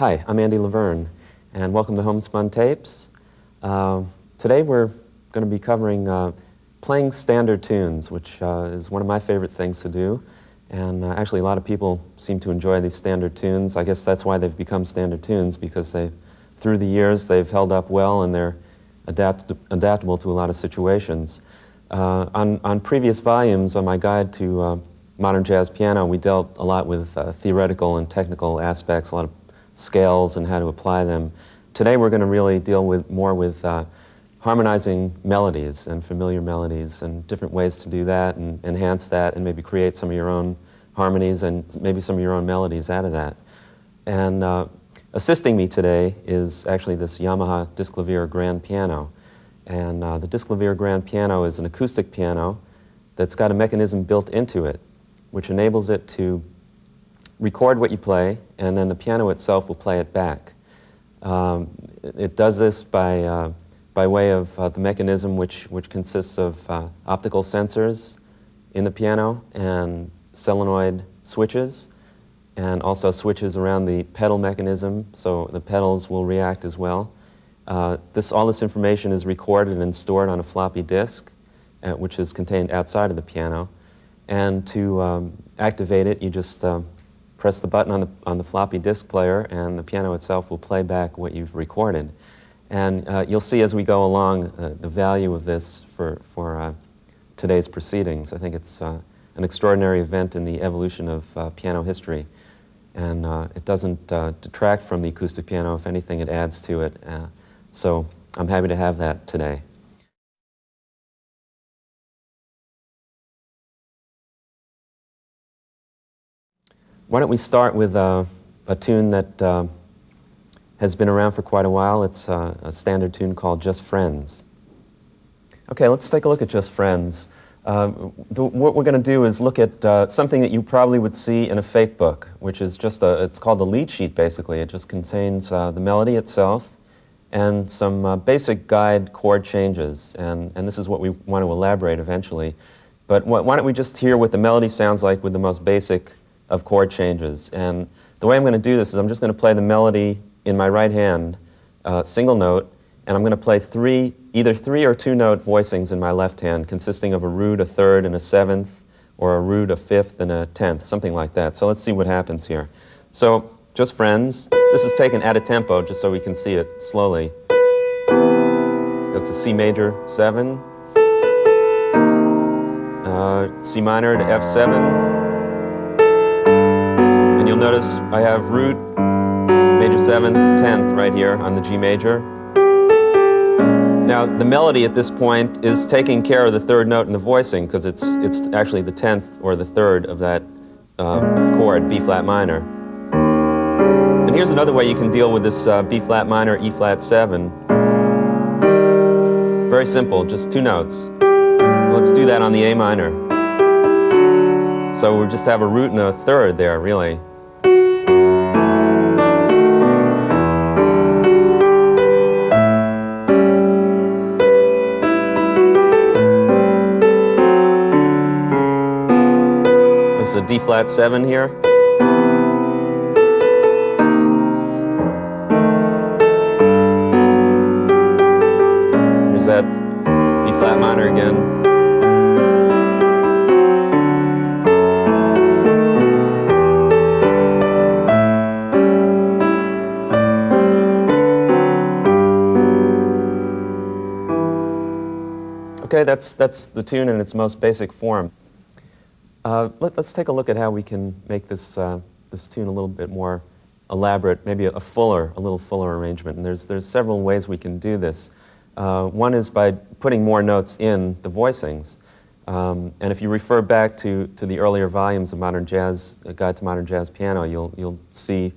Hi, I'm Andy Laverne, and welcome to Homespun Tapes. Today we're going to be covering playing standard tunes, which is one of my favorite things to do. And actually a lot of people seem to enjoy these standard tunes. I guess that's why they've become standard tunes, because through the years they've held up well and they're adaptable to a lot of situations. On previous volumes on my guide to modern jazz piano, we dealt a lot with theoretical and technical aspects, a lot of scales and how to apply them. Today we're going to really deal more with harmonizing melodies and familiar melodies and different ways to do that and enhance that and maybe create some of your own harmonies and maybe some of your own melodies out of that. And assisting me today is actually this Yamaha Disklavier Grand Piano. And the Disklavier Grand Piano is an acoustic piano that's got a mechanism built into it which enables it to record what you play, and then the piano itself will play it back. It does this by way of the mechanism which consists of optical sensors in the piano and solenoid switches, and also switches around the pedal mechanism, so the pedals will react as well. All this information is recorded and stored on a floppy disk, which is contained outside of the piano. And to activate it, you just press the button on the floppy disk player, and the piano itself will play back what you've recorded. And you'll see as we go along the value of this for today's proceedings. I think it's an extraordinary event in the evolution of piano history. And it doesn't detract from the acoustic piano. If anything, it adds to it. So I'm happy to have that today. Why don't we start with a tune that has been around for quite a while. It's a standard tune called Just Friends. Okay, let's take a look at Just Friends. What we're going to do is look at something that you probably would see in a fake book, which is just it's called a lead sheet, basically. It just contains the melody itself and some basic guide chord changes. And this is what we want to elaborate eventually. But why don't we just hear what the melody sounds like with the most basic of chord changes. And the way I'm going to do this is I'm just going to play the melody in my right hand, single note, and I'm going to play either three or two note voicings in my left hand, consisting of a root, a third, and a seventh, or a root, a fifth, and a tenth, something like that. So let's see what happens here. So, Just Friends. This is taken at a tempo, just so we can see it slowly. It goes to C major 7, C minor to F7, and you'll notice I have root, major 7th, 10th right here on the G major. Now the melody at this point is taking care of the third note in the voicing, because it's actually the 10th or the third of that chord, B flat minor. And here's another way you can deal with this B flat minor, E flat 7. Very simple, just two notes. Let's do that on the A minor. So we'll just have a root and a third there, really. This is a D flat 7 here. Here's that B flat minor again. Okay, that's the tune in its most basic form. Let's take a look at how we can make this tune a little bit more elaborate, maybe a little fuller arrangement. And there's several ways we can do this. One is by putting more notes in the voicings. And if you refer back to the earlier volumes of Modern Jazz, A Guide to Modern Jazz Piano, you'll see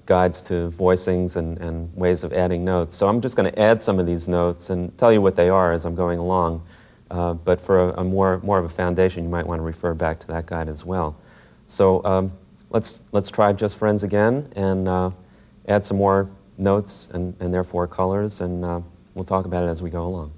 guides to voicings and ways of adding notes. So I'm just going to add some of these notes and tell you what they are as I'm going along. But for a more of a foundation, you might want to refer back to that guide as well. So let's try Just Friends again and add some more notes and therefore colors, and we'll talk about it as we go along.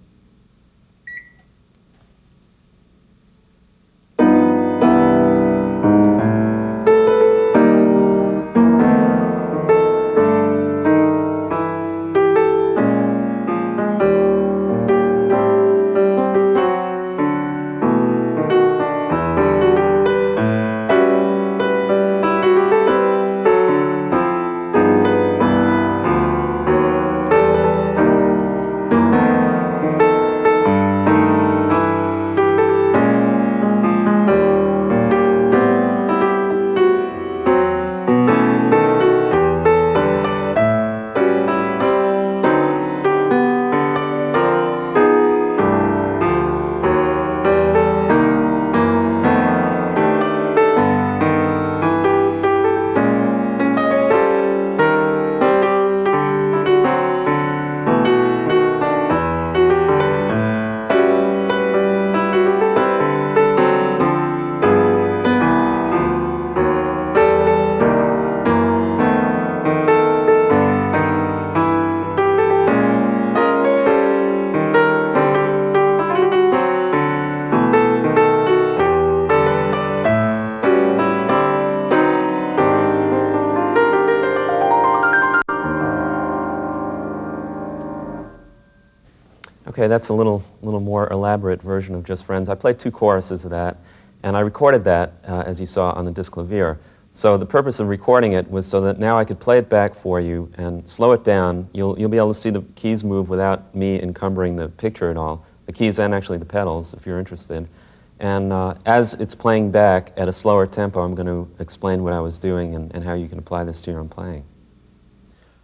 Okay, that's a little more elaborate version of Just Friends. I played 2 choruses of that, and I recorded that, as you saw, on the disc clavier. So the purpose of recording it was so that now I could play it back for you and slow it down. You'll be able to see the keys move without me encumbering the picture at all. The keys and actually the pedals, if you're interested. And as it's playing back at a slower tempo, I'm going to explain what I was doing and how you can apply this to your own playing.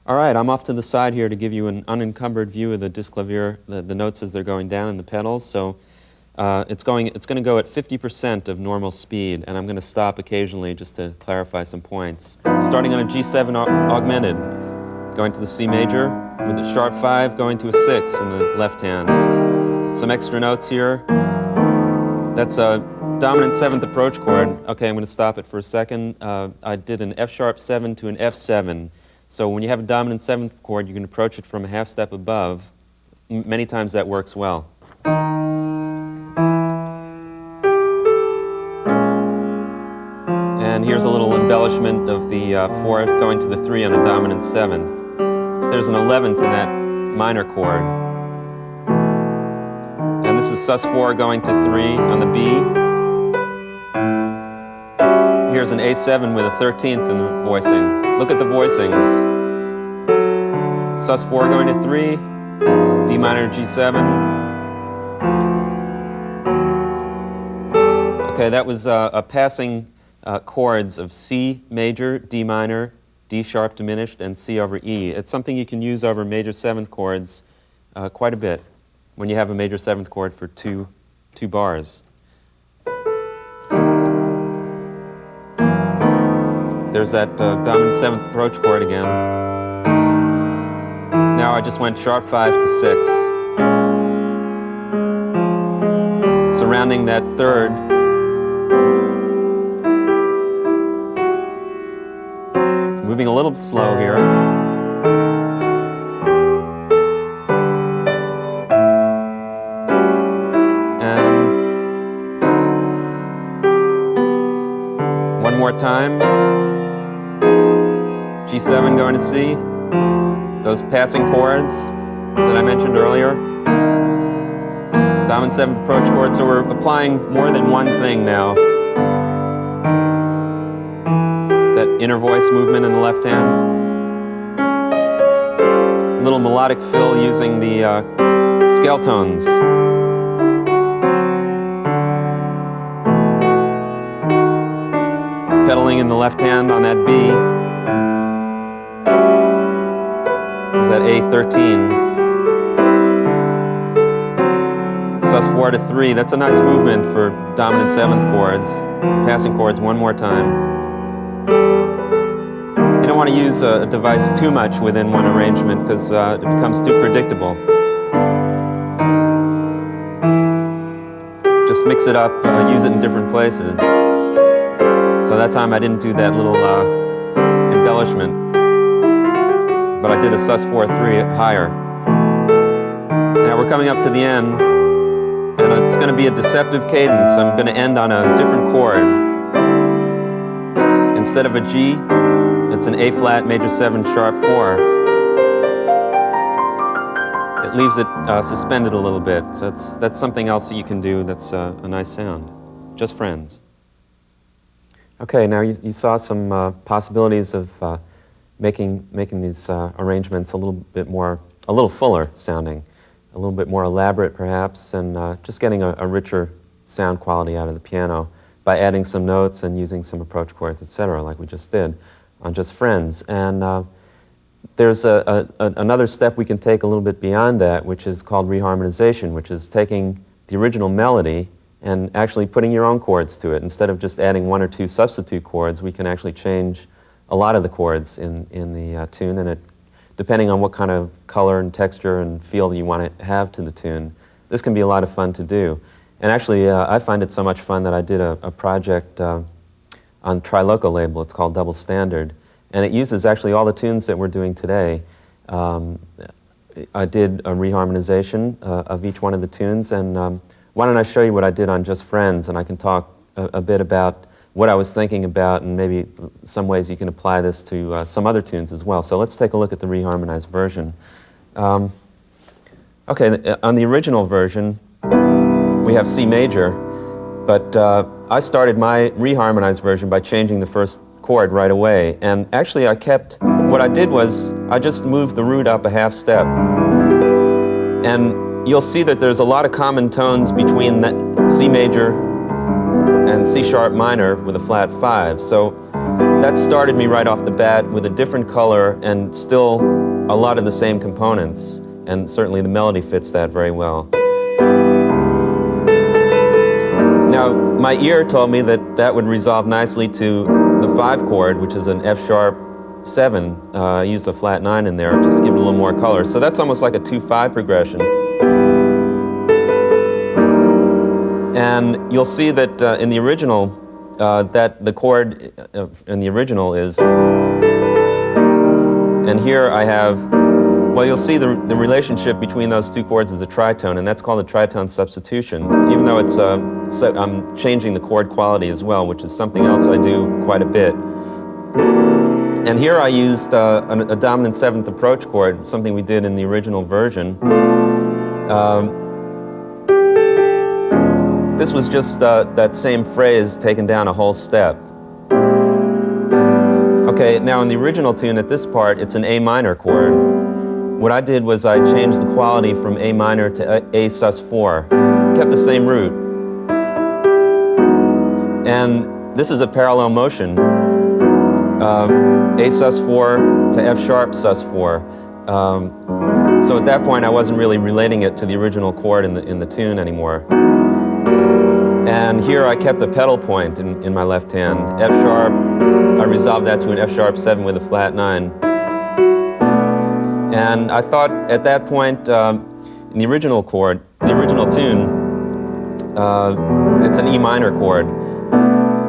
All right, I'm off to the side here to give you an unencumbered view of the disc clavier, the notes as they're going down and the pedals. So it's going to go at 50% of normal speed, and I'm going to stop occasionally just to clarify some points. Starting on a G7 augmented, going to the C major, with the sharp 5 going to a 6 in the left hand. Some extra notes here. That's a dominant 7th approach chord. Okay, I'm going to stop it for a second. I did an F sharp 7 to an F7. So when you have a dominant 7th chord, you can approach it from a half step above. Many times that works well. And here's a little embellishment of the 4 going to the 3 on a dominant 7th. There's an 11th in that minor chord. And this is sus4 going to 3 on the B. Here's an A7 with a 13th in the voicing. Look at the voicings. sus4 going to 3, D minor G7. Okay, that was a passing chords of C major, D minor, D sharp diminished, and C over E. It's something you can use over major 7th chords quite a bit when you have a major 7th chord for two bars. There's that dominant 7th approach chord again. Now I just went sharp 5 to 6. Surrounding that 3rd, it's moving a little slow here. And one more time. G7 going to C, those passing chords that I mentioned earlier. Dominant 7th approach chord, so we're applying more than one thing now. That inner voice movement in the left hand. A little melodic fill using the scale tones. Pedaling in the left hand on that B. Is that A13. sus4 to 3, that's a nice movement for dominant 7th chords. Passing chords one more time. You don't want to use a device too much within one arrangement because it becomes too predictable. Just mix it up, use it in different places. So that time I didn't do that little embellishment. But I did a sus4 3 higher. Now we're coming up to the end, and it's going to be a deceptive cadence. I'm going to end on a different chord. Instead of a G, it's an A flat major 7 sharp 4. It leaves it suspended a little bit, so that's something else that you can do that's a nice sound. Just Friends. Okay, now you saw some possibilities of making these arrangements a little fuller sounding, a little bit more elaborate perhaps, and just getting a richer sound quality out of the piano by adding some notes and using some approach chords, etc., like we just did on Just Friends. And there's another step we can take a little bit beyond that, which is called reharmonization, which is taking the original melody and actually putting your own chords to it. Instead of just adding 1 or 2 substitute chords, we can actually change a lot of the chords in the tune, and depending on what kind of color and texture and feel you want to have to the tune, this can be a lot of fun to do. And actually, I find it so much fun that I did a project on Triloco label. It's called Double Standard, and it uses actually all the tunes that we're doing today. I did a reharmonization of each one of the tunes, and why don't I show you what I did on Just Friends, and I can talk a bit about what I was thinking about, and maybe some ways you can apply this to some other tunes as well. So let's take a look at the reharmonized version. Okay, on the original version, we have C major, but I started my reharmonized version by changing the first chord right away. And actually what I did was I just moved the root up a half step. And you'll see that there's a lot of common tones between that C major and C sharp minor with a flat 5. So that started me right off the bat with a different color and still a lot of the same components. And certainly the melody fits that very well. Now, my ear told me that that would resolve nicely to the 5 chord, which is an F sharp 7. I used a flat 9 in there just to give it a little more color. So that's almost like a 2-5 progression. And you'll see that in the original, that the chord in the original is, and here I have, well, you'll see the relationship between those two chords is a tritone, and that's called a tritone substitution, even though it's I'm changing the chord quality as well, which is something else I do quite a bit. And here I used a dominant 7th approach chord, something we did in the original version. This was just that same phrase taken down a whole step. Okay, now in the original tune at this part, it's an A minor chord. What I did was I changed the quality from A minor to A sus4, kept the same root. And this is a parallel motion, A sus4 to F sharp sus4. So at that point I wasn't really relating it to the original chord in the tune anymore. And here I kept a pedal point in my left hand, F sharp. I resolved that to an F sharp 7 with a flat 9. And I thought at that point, in the original chord, the original tune, it's an E minor chord.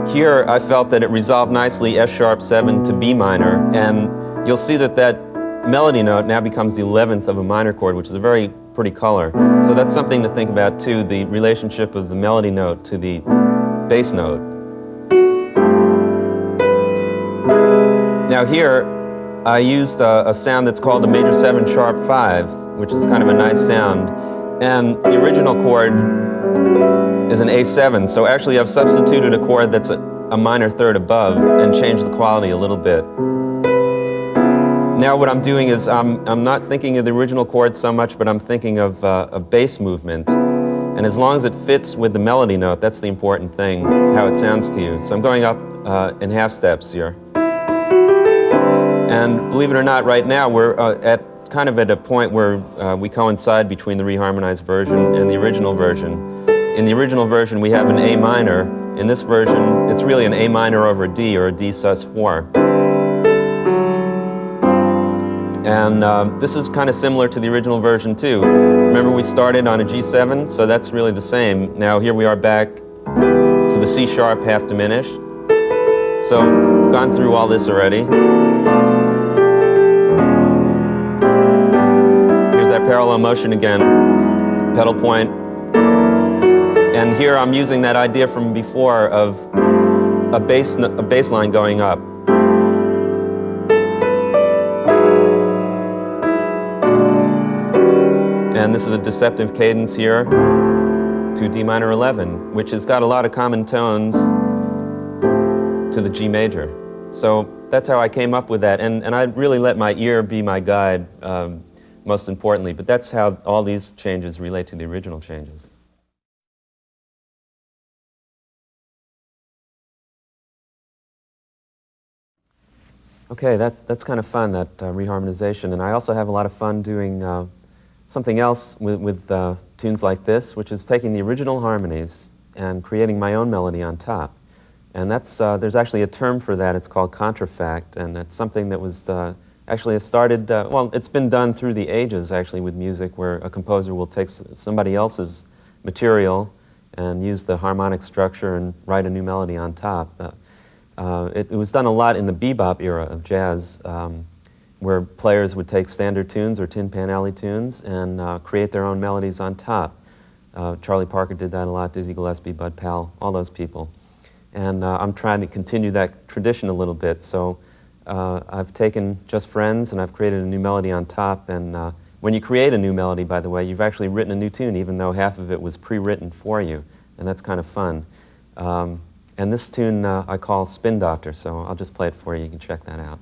Here I felt that it resolved nicely F sharp 7 to B minor, and you'll see that that melody note now becomes the 11th of a minor chord, which is a very pretty color. So that's something to think about too, the relationship of the melody note to the bass note. Now here, I used a sound that's called a major 7 sharp 5, which is kind of a nice sound. And the original chord is an A7, so actually I've substituted a chord that's a minor third above and changed the quality a little bit. Now what I'm doing is I'm not thinking of the original chord so much, but I'm thinking of a bass movement. And as long as it fits with the melody note, that's the important thing, how it sounds to you. So I'm going up in half steps here. And believe it or not, right now we're at a point where we coincide between the reharmonized version and the original version. In the original version we have an A minor. In this version it's really an A minor over D, or a D sus4. And this is kind of similar to the original version too. Remember we started on a G7, so that's really the same. Now here we are back to the C sharp half diminished. So we've gone through all this already. Here's that parallel motion again, pedal point. And here I'm using that idea from before of a bass line going up. And this is a deceptive cadence here to D minor 11, which has got a lot of common tones to the G major. So that's how I came up with that. And I really let my ear be my guide, most importantly. But that's how all these changes relate to the original changes. Okay, that's kind of fun, that reharmonization. And I also have a lot of fun doing something else with tunes like this, which is taking the original harmonies and creating my own melody on top. And that's, there's actually a term for that. It's called contrafact, and it's something that was actually started, well, it's been done through the ages actually with music, where a composer will take somebody else's material and use the harmonic structure and write a new melody on top. It was done a lot in the bebop era of jazz, where players would take standard tunes or Tin Pan Alley tunes and create their own melodies on top. Charlie Parker did that a lot, Dizzy Gillespie, Bud Powell, all those people. And I'm trying to continue that tradition a little bit. So I've taken Just Friends and I've created a new melody on top, and When you create a new melody, by the way, you've actually written a new tune, even though half of it was pre-written for you, and that's kind of fun. And this tune I call Spin Doctor, so I'll just play it for you. You can check that out.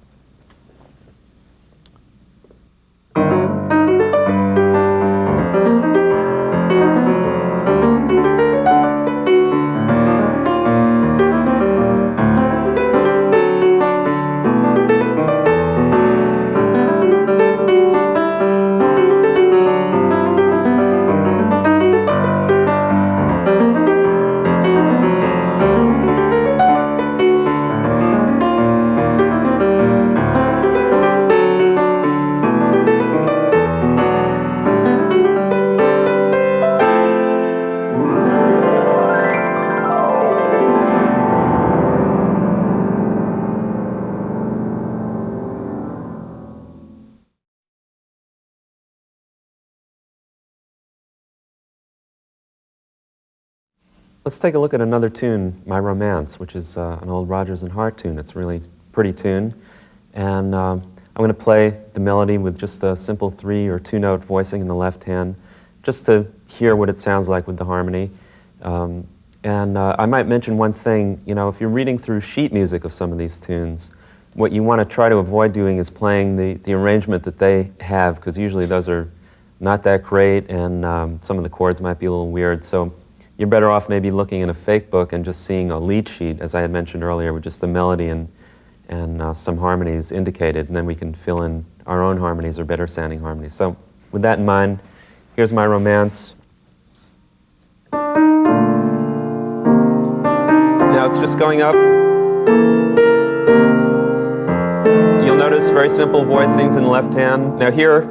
Let's take a look at another tune, My Romance, which is an old Rodgers and Hart tune. It's a really pretty tune. And I'm going to play the melody with just a simple 3 or 2-note voicing in the left hand, just to hear what it sounds like with the harmony. I might mention one thing, you know, if you're reading through sheet music of some of these tunes, what you want to try to avoid doing is playing the arrangement that they have, because usually those are not that great, and some of the chords might be a little weird. So you're better off maybe looking in a fake book and just seeing a lead sheet, as I had mentioned earlier, with just a melody and some harmonies indicated, and then we can fill in our own harmonies or better sounding harmonies. So with that in mind, here's My Romance. Now it's just going up. You'll notice very simple voicings in the left hand. Now here,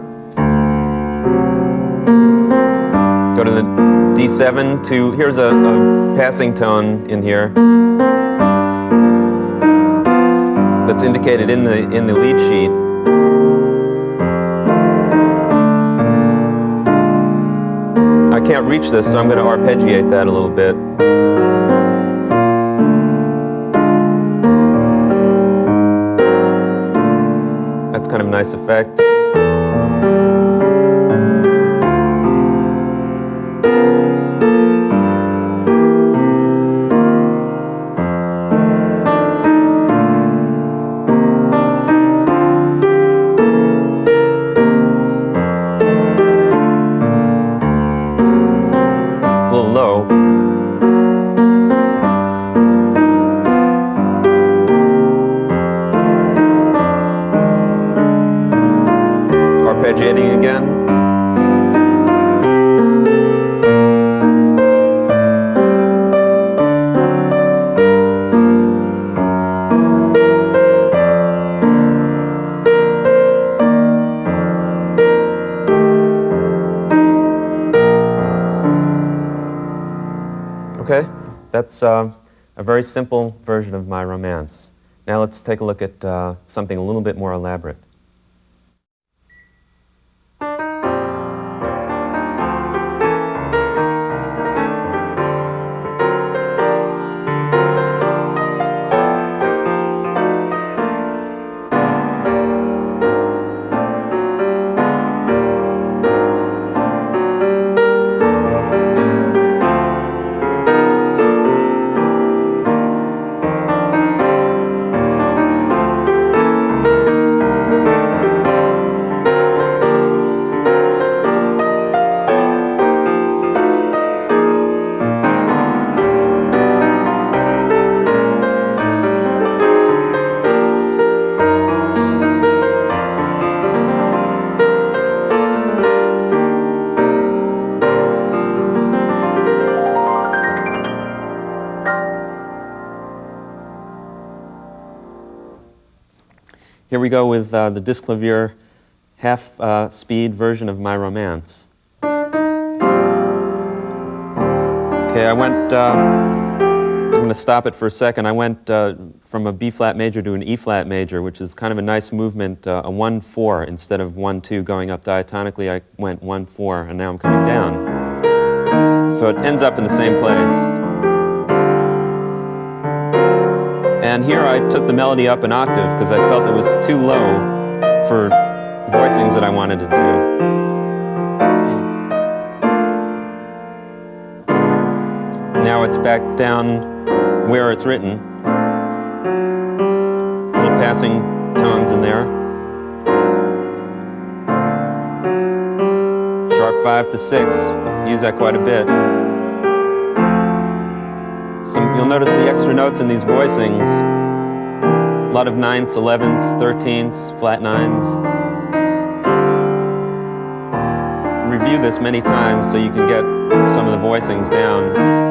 go to the D7 to, here's a passing tone in here that's indicated in the lead sheet. I can't reach this, so I'm going to arpeggiate that a little bit. That's kind of a nice effect. A little low. Arpeggiating again. Okay, that's a very simple version of My Romance. Now let's take a look at something a little bit more elaborate. Here we go with the Disklavier half-speed version of My Romance. Okay, I'm going to stop it for a second. I went from a B-flat major to an E-flat major, which is kind of a nice movement, a 1-4 instead of 1-2 going up diatonically. I went 1-4, and now I'm coming down. So it ends up in the same place. And here I took the melody up an octave because I felt it was too low for voicings that I wanted to do. Now it's back down where it's written. Little passing tones in there. Sharp 5 to 6, use that quite a bit. You'll notice the extra notes in these voicings. A lot of 9ths, 11ths, 13ths, flat 9s. Review this many times so you can get some of the voicings down.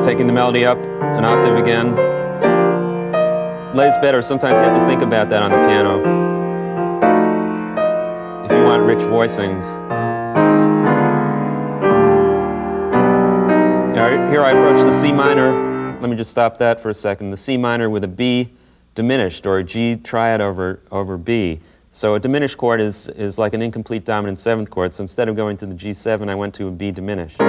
Taking the melody up an octave again. Lays better. Sometimes you have to think about that on the piano if you want rich voicings. Here I approach the C minor. Let me just stop that for a second. The C minor with a B diminished, or a G triad over B. So a diminished chord is like an incomplete dominant 7th chord. So instead of going to the G7, I went to a B diminished.